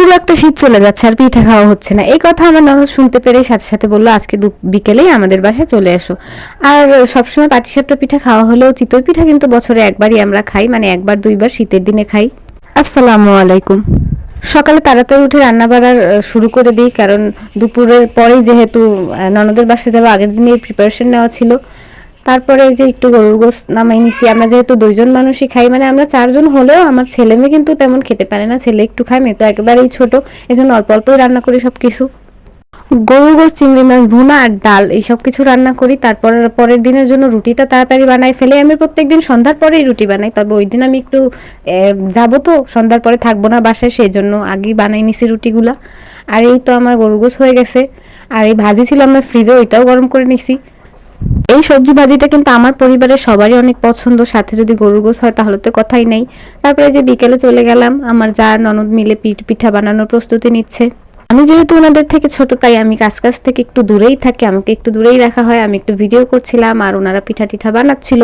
পুরো একটা শীত চলে যাচ্ছে আর পিঠা খাওয়া হচ্ছে না। এই কথা আমার ননদ শুনতে পেরেই সাথে সাথে বললো আজকে বিকেলেই আমাদের বাসায় চলে এসো। আর সবসময় পাটিসাপটা পিঠা খাওয়া হলেও চিতই পিঠা কিন্তু বছরে একবারই আমরা খাই, মানে একবার দুইবার শীতের দিনে খাই। আসসালামু আলাইকুম। সকালে তাড়াতাড়ি উঠে রান্না বাড়ার শুরু করে দিই, কারণ দুপুরের পরেই যেহেতু ননদের বাসায় যাবো, আগের দিনে প্রিপারেশন নেওয়া ছিল। তারপরে এই যে একটু গরুর গোশত নামাই নিছি। আমরা যেহেতু দুইজন মানুষই খাই, মানে আমরা চারজন হলেও আমার ছেলে মেয়ে কিন্তু তেমন খেতে পারে না। ছেলে একটু খায়, মেয়ে তো একেবারেই ছোট, এজন্য অল্প অল্পই রান্না করি সব কিছু। গরুর গোশত, চিংড়ি মাছ ভুনা আর ডাল এই সব কিছু রান্না করি। তারপর পরের দিনের জন্য রুটিটা তাড়াতাড়ি বানাই ফেলে। আমি প্রত্যেকদিন সন্ধ্যার পরেই রুটি বানাই, তবে ওই দিন আমি একটু যাবো তো সন্ধ্যার পরে থাকবো না বাসায়, সেই জন্য আগেই বানাই নিছি রুটিগুলা। আর এই তো আমার গরুর গোশত হয়ে গেছে। আর এই ভাজি ছিল আমার ফ্রিজে, ওইটাও গরম করে নিছি। এই সবজি ভাজিটা কিন্তু আমার পরিবারের সবারই অনেক পছন্দ, সাথে যদি গরুর গোশত হয় তাহলে তো কথাই নেই। তারপরে যে বিকেলে চলে গেলাম, আমার যা ননদ মিলে পিঠা বানানোর প্রস্তুতি নিচ্ছে। আমি যেহেতু ওনাদের থেকে ছোট, তাই আমি কাছ থেকে একটু দূরেই থাকি, আমাকে একটু দূরেই রাখা হয়। আমি একটু ভিডিও করছিলাম আর ওনারা পিঠা টিঠা বানাচ্ছিল।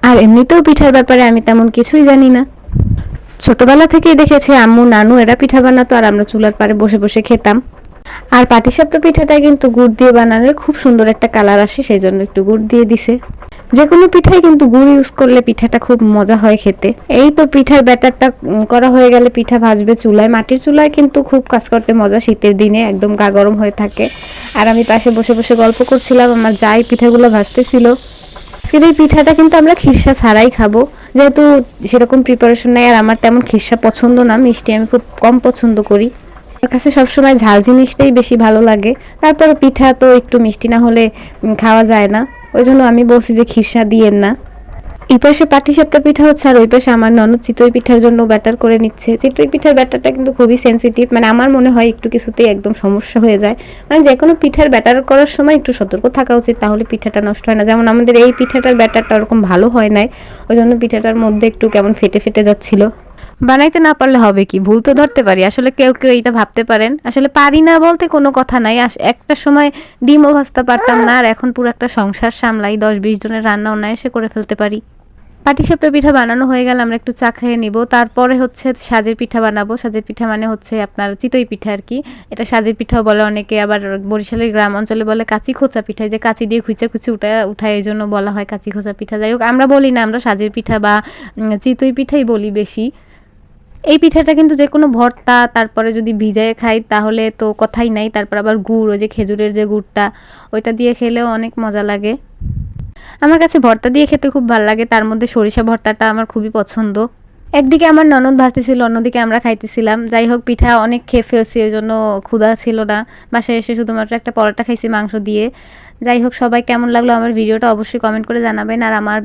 আর এমনিতেও পিঠার ব্যাপারে আমি তেমন কিছুই জানি না। ছোটবেলা থেকেই দেখেছি আম্মু নানু এরা পিঠা বানাতো আর আমরা চুলার পাড়ে বসে বসে খেতাম। আর পাটিসাপটা পিঠাটা কিন্তু গুড় দিয়ে বানালে খুব সুন্দর একটা কালার আসে, সেই জন্য একটু গুড় দিয়ে দিছে। যে কোনো পিঠাই কিন্তু গুড় ইউজ করলে পিঠাটা খুব মজা হয় খেতে। এই তো পিঠার ব্যাটারটা করা হয়ে গেলে পিঠা ভাজবে চুলায়। মাটির চুলায় কিন্তু খুব কাজ করতে মজা, শীতের দিনে একদম গা গরম হয়ে থাকে। আর আমি পাশে বসে বসে গল্প করছিলাম, আমার যাই পিঠাগুলো ভাজতেছিল। আজকের এই পিঠাটা কিন্তু আমরা খিরসা ছাড়াই খাবো, যেহেতু সেরকম প্রিপারেশন নেই। আর আমার তেমন খিরসা পছন্দ না, মিষ্টি আমি খুব কম পছন্দ করি। আমার কাছে সবসময় ঝাল জিনিসটাই বেশি ভালো লাগে। তারপর পিঠা তো একটু মিষ্টি না হলে খাওয়া যায় না, ওই জন্য আমি বলছি যে খিরসা দিয়েন না। এই পাশে পাটিসাপটা পিঠা হচ্ছে আর ওই পাশে আমার ননদ চিতই পিঠার জন্য ব্যাটার করে নিচ্ছে। চিতই পিঠার ব্যাটারটা কিন্তু খুবই সেন্সিটিভ, মানে আমার মনে হয় একটু কিছুতেই একদম সমস্যা হয়ে যায়। মানে যে কোনো পিঠার ব্যাটার করার সময় একটু সতর্ক থাকা উচিত, তাহলে পিঠাটা নষ্ট হয় না। যেমন আমাদের এই পিঠাটার ব্যাটারটা ওরকম ভালো হয় নাই, ওই জন্য পিঠাটার মধ্যে একটু কেমন ফেটে ফেটে যাচ্ছিল। বানাইতে না পারলে হবে কি, ভুল তো ধরতে পারি। আসলে কেউ কেউ এটা ভাবতে পারেন, আসলে পারি না বলতে কোনো কথা নাই। একটা সময় ডিমও ভাজতে পারতাম না, আর এখন পুরো একটা সংসার সামলাই, 10-20 জনের রান্না অনায়াসে করে ফেলতে পারি। পাটিসাপটা পিঠা বানানো হয়ে গেল, আমরা একটু চা খেয়ে নিব। তারপরে হচ্ছে সাজের পিঠা বানাবো। সাজের পিঠা মানে হচ্ছে আপনার চিতই পিঠা আর কি। এটা সাজের পিঠাও বলে অনেকে, আবার বরিশালের গ্রাম অঞ্চলে বলে কাঁচি খোঁচা পিঠা, যে কাঁচি দিয়ে খুঁচে খুঁচে উঠায় এই জন্য বলা হয় কাঁচি খোঁচা পিঠা। যাই হোক, আমরা বলি না, আমরা সাজের পিঠা বা চিতই পিঠাই বলি বেশি। এই পিঠাটা কিন্তু যে কোনো ভর্তা, তারপরে যদি ভিজায়ে খাই তাহলে তো কথাই নাই। তারপর আবার গুড়, ওই যে খেজুরের যে গুড়টা, ওইটা দিয়ে খেলেও অনেক মজা লাগে। আমার কাছে ভর্তা দিয়ে খেতে খুব ভালো লাগে, তার মধ্যে সরিষা ভর্তাটা আমার খুবই পছন্দ। একদিকে আমার ননদ ভাজতেছিল, অন্যদিকে আমরা খাইতেছিলাম। যাই হোক, পিঠা অনেক খেয়ে ফেলছি, ওই জন্য ক্ষুধা ছিল না। বাসায় এসে শুধুমাত্র একটা পরোটা খাইছি মাংস দিয়ে। যাই হোক, সবাই কেমন লাগলো আমার ভিডিওটা অবশ্যই কমেন্ট করে জানাবেন। আর আমার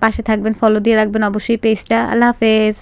পাশে থাকবেন, ফলো দিয়ে রাখবেন অবশ্যই পেজটা। আল্লাহ হাফেজ।